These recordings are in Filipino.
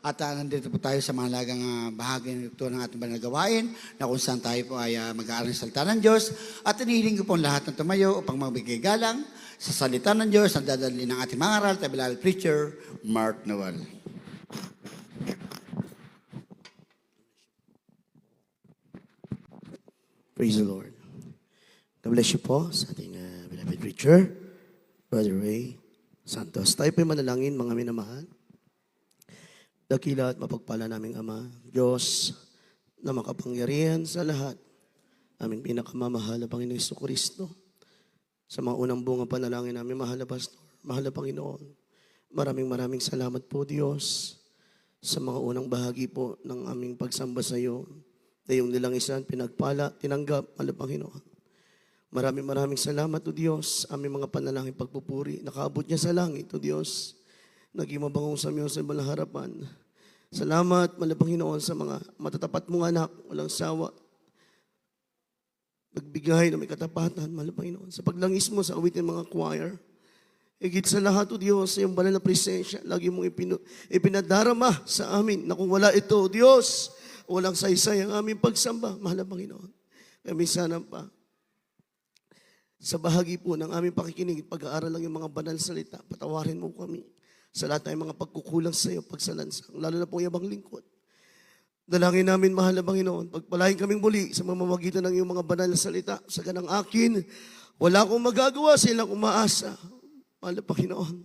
At nandito po tayo sa mahalagang bahagi nito ng ating banal na gawain na kung saan tayo po ay mag-aaral ng salita ng Diyos. At inihiling ko po ang lahat ng tumayo upang magbigay galang sa salita ng Diyos ang dadalhin ng ating mga aral, tayo beloved preacher, Mark Noel. Praise the Lord. God bless you po sa ating beloved preacher, Brother Ray Santos. Tayo po'y manalangin, mga minamahal. Dakila at mapagpala naming Ama, Diyos na makapangyarihan sa lahat, aming pinakamamahal na Panginoon Jesucristo. Sa mga unang bunga panalangin namin, mahal na Pastor, mahal na Panginoon, maraming salamat po, Diyos, sa mga unang bahagi po ng aming pagsamba sa iyo, na yung nilang isan pinagpala, tinanggap, mahal na Panginoon. Maraming salamat, O Diyos, aming mga panalangin pagpupuri. Nakaabot niya sa langit, O Diyos. Naging mabangong sa iyo sa ibalang harapan. Salamat, mahal na Panginoon, sa mga matatapat mong anak, walang sawa. Nagbigay na may katapatan, mahal na Panginoon. Sa paglangis mo sa awitin mga choir. Higit sa lahat, O Diyos, sa iyong banal na presensya, lagi mong ipinadarama sa amin na kung wala ito, O Diyos, walang saysay ang aming pagsamba, mahal na Panginoon. Kami sana pa, sa bahagi po ng aming pakikinig, pag-aaral lang yung mga banal salita, patawarin mo kami sa lahat ng mga pagkukulang sa iyo, pagsalansang, lalo na po yung ibang lingkod. Dalangin namin, mahal na Panginoon, pagpalain kaming muli sa mamamagitan ng iyong mga banal na salita, sa ganang akin, wala akong magagawa, silang umaasa, mahal na Panginoon.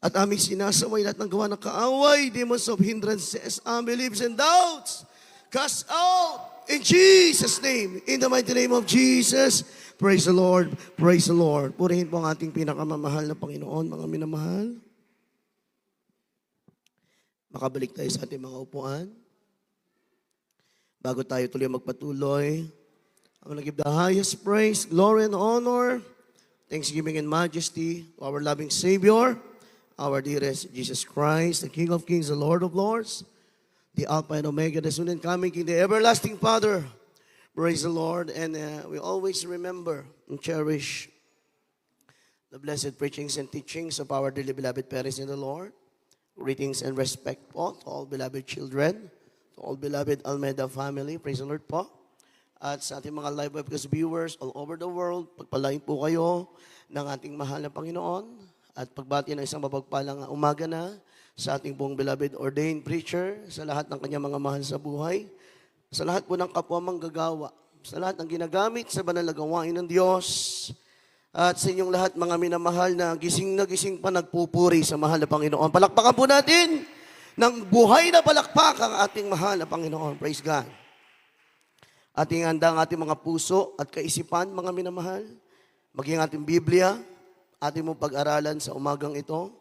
At aming sinasaway lahat ng gawa ng kaaway, demons of hindrances, unbeliefs and doubts, cast out in Jesus' name, in the mighty name of Jesus. Praise the Lord, praise the Lord. Purihin po ang ating pinakamamahal na Panginoon, mga minamahal. Makabalik tayo sa ating mga upuan. Bago tayo tuloy magpatuloy, I'm going to give the highest praise, glory, and honor, thanksgiving and majesty to our loving Savior, our dearest Jesus Christ, the King of Kings, the Lord of Lords, the Alpha and Omega, the soon and coming King, the everlasting Father. Praise the Lord, and we always remember and cherish the blessed preachings and teachings of our dearly beloved parents in the Lord. Greetings and respect po to all beloved children, to all beloved Almeida family. Praise the Lord po. At sa ating mga live webcast viewers all over the world, pagpalain po kayo ng ating mahal na Panginoon at pagbati ng isang mapagpalang umaga na sa ating pong beloved ordained preacher, sa lahat ng kanyang mga mahal sa buhay, sa lahat po ng kapwa manggagawa, sa lahat ng ginagamit sa banal na gawain ng Diyos, at sa inyong lahat mga minamahal na gising pa nagpupuri sa mahal na Panginoon. Palakpakan po natin ng buhay na palakpak ang ating mahal na Panginoon. Praise God. Ating handa ang ating mga puso at kaisipan, mga minamahal, maging ating Biblia, ating mong pag-aralan sa umagang ito.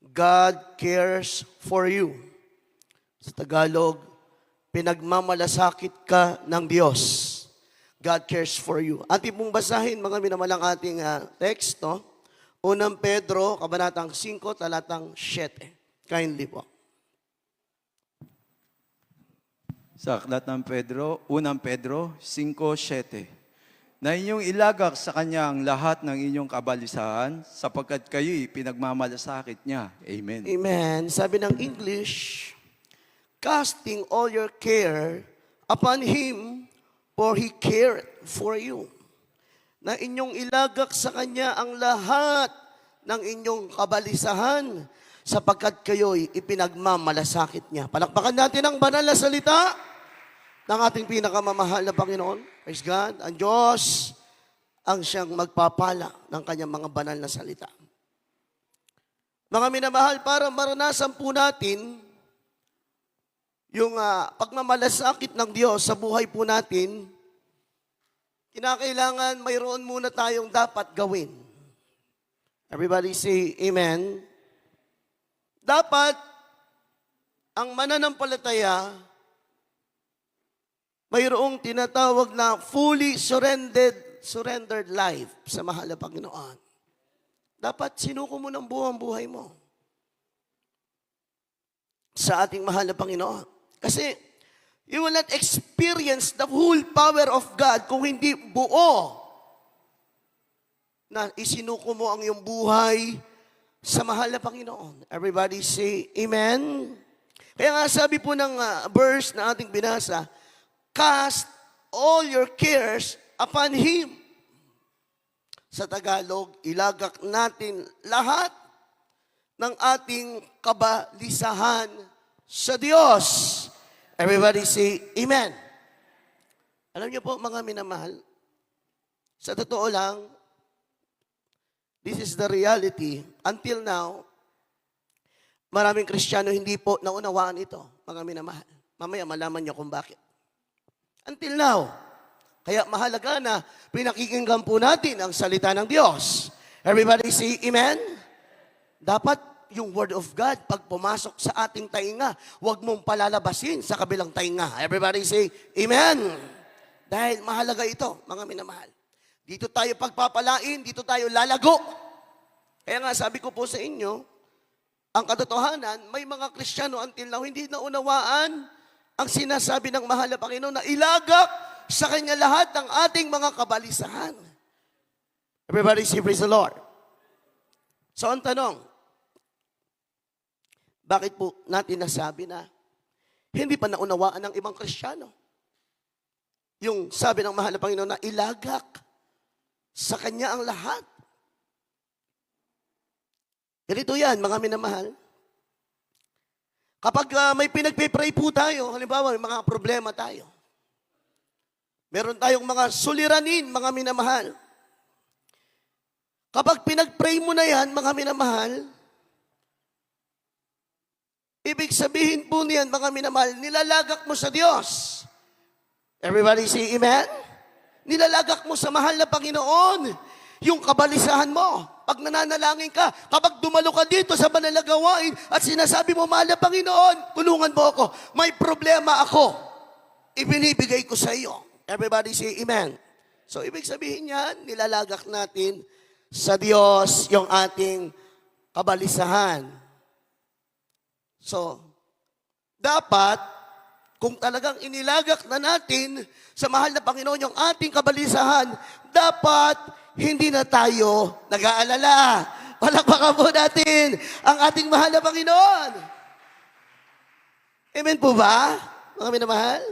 God cares for you. Sa Tagalog, pinagmamalasakit ka ng Diyos. God cares for you. Ating pong basahin, mga minamalang ating text, no? Unang Pedro, kabanatang 5, talatang 7. Kindly po. Sa aklat ng Unang Pedro 5:7. Na inyong ilagak sa Kanya ang lahat ng inyong kabalisahan, sapagkat kayo'y pinagmamalasakit niya. Amen. Amen. Sabi ng English, casting all your care upon Him, for He cared for you. Na inyong ilagak sa Kanya ang lahat ng inyong kabalisahan, sapagkat kayo'y ipinagmamalasakit niya. Palakpakan natin ang banal na salita ng ating pinakamamahal na Panginoon. Praise God. Ang Diyos ang siyang magpapala ng Kanyang mga banal na salita. Mga minamahal, para maranasan po natin yung pagmamalasakit ng Diyos sa buhay po natin, kinakailangan mayroon muna tayong dapat gawin. Everybody say amen. Dapat ang mananampalataya mayroong tinatawag na fully surrendered life sa mahal na Panginoon. Dapat sinuko mo ng buhay mo sa ating mahal na Panginoon. Kasi you will not experience the full power of God kung hindi buo na isinuko mo ang iyong buhay sa mahal na Panginoon. Everybody say, Amen. Kaya nga sabi po ng verse na ating binasa, cast all your cares upon Him. Sa Tagalog, ilagak natin lahat ng ating kabalisahan sa Diyos. Everybody say, Amen. Alam niyo po, mga minamahal, sa totoo lang, this is the reality. Until now, maraming Kristiyano hindi po naunawaan ito, mga minamahal. Mamaya malaman niyo kung bakit. Until now. Kaya mahalaga na pinakikinggan po natin ang salita ng Diyos. Everybody say Amen? Dapat yung Word of God, pag pumasok sa ating tainga, huwag mong palalabasin sa kabilang tainga. Everybody say Amen? Dahil mahalaga ito, mga minamahal. Dito tayo pagpapalain, dito tayo lalago. Kaya nga sabi ko po sa inyo, ang katotohanan, may mga Kristiyano until now hindi naunawaan ang sinasabi ng mahal na Panginoon na ilagak sa Kanya lahat ng ating mga kabalisahan. Everybody say praise the Lord. So ang tanong, bakit po natin nasabi na hindi pa naunawaan ng ibang Kristiyano? Yung sabi ng mahal na Panginoon na ilagak sa Kanya ang lahat. Ganito yan, mga minamahal. Kapag may pinagpipray po tayo, halimbawa may mga problema tayo. Meron tayong mga suliranin, mga minamahal. Kapag pinagpray mo na yan, mga minamahal, ibig sabihin po niyan, mga minamahal, nilalagak mo sa Diyos. Everybody say Amen? Nilalagak mo sa mahal na Panginoon yung kabalisahan mo. Pag nananalangin ka, kapag dumalo ka dito sa banal na gawain at sinasabi mo, mahal na Panginoon, tulungan mo ako. May problema ako. Ibinibigay ko sa iyo. Everybody say Amen. So, ibig sabihin yan, nilalagak natin sa Diyos yung ating kabalisahan. So, dapat, kung talagang inilagak na natin sa mahal na Panginoon yung ating kabalisahan, dapat hindi na tayo nag-aalala. Palakpakan po natin ang ating mahal na Panginoon. Amen po ba, mga minamahal?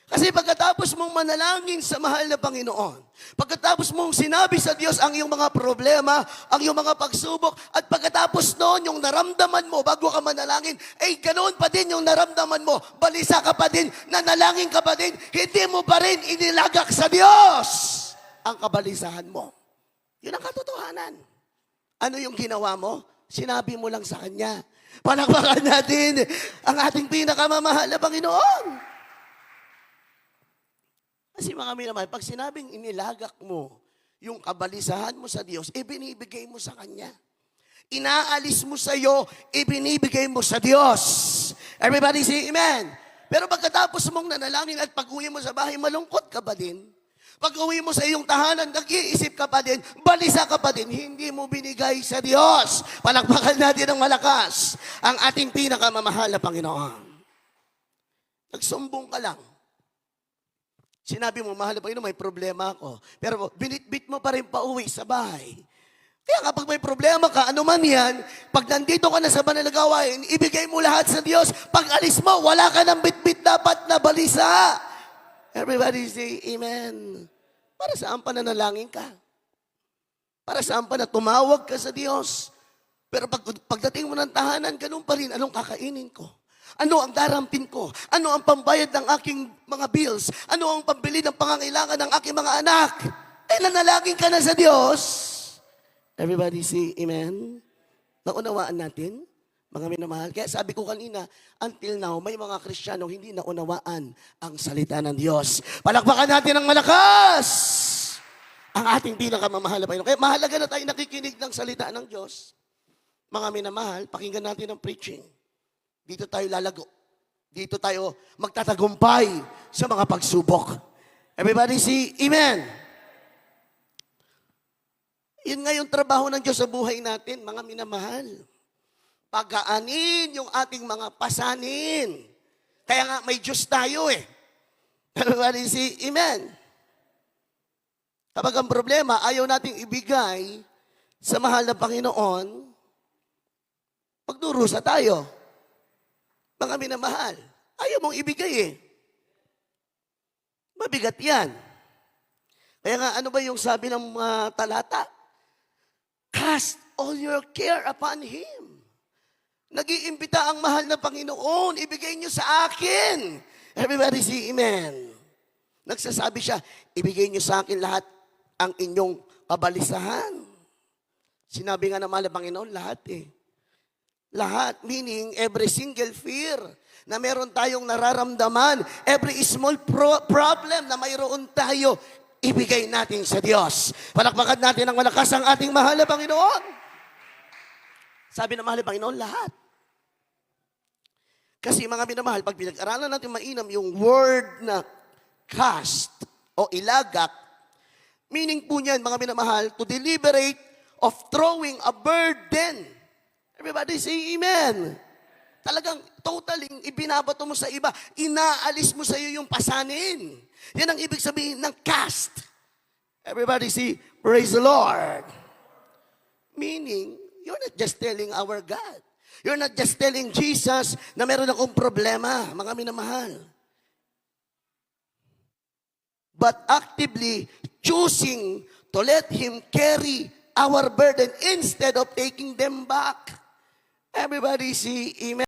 Kasi pagkatapos mong manalangin sa mahal na Panginoon, pagkatapos mong sinabi sa Diyos ang iyong mga problema, ang iyong mga pagsubok, at pagkatapos noon, yung naramdaman mo bago ka manalangin, ay ganoon pa din yung naramdaman mo, balisa ka pa din, nanalangin ka pa din, hindi mo pa rin inilagak sa Diyos ang kabalisahan mo. Yun ang katotohanan. Ano yung ginawa mo? Sinabi mo lang sa Kanya. Palakpakan natin ang ating pinakamamahal na Panginoon. Kasi mga minamahal, pag sinabing inilagak mo yung kabalisahan mo sa Diyos, ibinibigay mo sa Kanya. Inaalis mo sa iyo, ibinibigay mo sa Diyos. Everybody say Amen. Pero pagkatapos mong nanalangin at pag-uwi mo sa bahay, malungkot ka ba din? Pag-uwi mo sa iyong tahanan, nag-iisip ka pa din, balisa ka pa din, hindi mo binigay sa Diyos. Palakpakan natin ng malakas ang ating pinakamamahal na Panginoon. Nagsumbong ka lang. Sinabi mo, mahal na Panginoon, may problema ako. Pero binitbit mo pa rin pauwi sa bahay. Kaya kapag may problema ka, ano man yan, pag nandito ka na sa banal na gawain, ibigay mo lahat sa Diyos. Pag alis mo, wala ka ng bitbit dapat na balisa. Everybody say Amen. Para saan pa nanalangin ka? Para saan pa na tumawag ka sa Diyos? Pero pagdating mo ng tahanan, ganun pa rin, anong kakainin ko? Ano ang darampin ko? Ano ang pambayad ng aking mga bills? Ano ang pambili ng pangangailangan ng aking mga anak? Eh, nanalangin ka na sa Diyos. Everybody say Amen. Naunawaan natin, mga minamahal. Kaya sabi ko kanina, until now, may mga Kristiyano hindi naunawaan ang salita ng Diyos. Palakpakan natin ng malakas ang ating pinakamamahal na Panginoon. Kaya mahalaga na tayo nakikinig ng salita ng Diyos. Mga minamahal, pakinggan natin ang preaching. Dito tayo lalago. Dito tayo magtatagumpay sa mga pagsubok. Everybody say Amen. Yun nga yung trabaho ng Diyos sa buhay natin, mga minamahal. Pagaanin yung ating mga pasanin. Kaya nga may Diyos tayo eh. Everybody say Amen. Kapag ang problema, ayaw nating ibigay sa mahal na Panginoon, magdurusa tayo. Mga mga minamahal, ayaw mong ibigay eh. Mabigat yan. Kaya nga, ano ba yung sabi ng talata? Cast all your care upon Him. Nag-iimbita ang mahal na Panginoon, ibigay niyo sa akin. Everybody say amen. Nagsasabi siya, ibigay niyo sa akin lahat ang inyong kabalisahan. Sinabi nga ng mahal na Panginoon, lahat eh. Lahat, meaning every single fear na meron tayong nararamdaman, every small problem na mayroon tayo, ibigay natin sa Diyos. Palakpakan natin ang malakas ang ating mahal na Panginoon. Sabi ng mahal na Panginoon, lahat. Kasi mga minamahal, pag pinag-aralan natin mainam yung word na cast o ilagak, meaning po niyan, mga minamahal, to deliberate of throwing a burden. Everybody say amen. Talagang totally ibinabato mo sa iba, inaalis mo sa iyo yung pasanin. Yan ang ibig sabihin ng cast. Everybody say, praise the Lord. Meaning, you're not just telling our God. You're not just telling Jesus na meron akong problema, mga minamahal. But actively choosing to let Him carry our burden instead of taking them back. Everybody say amen.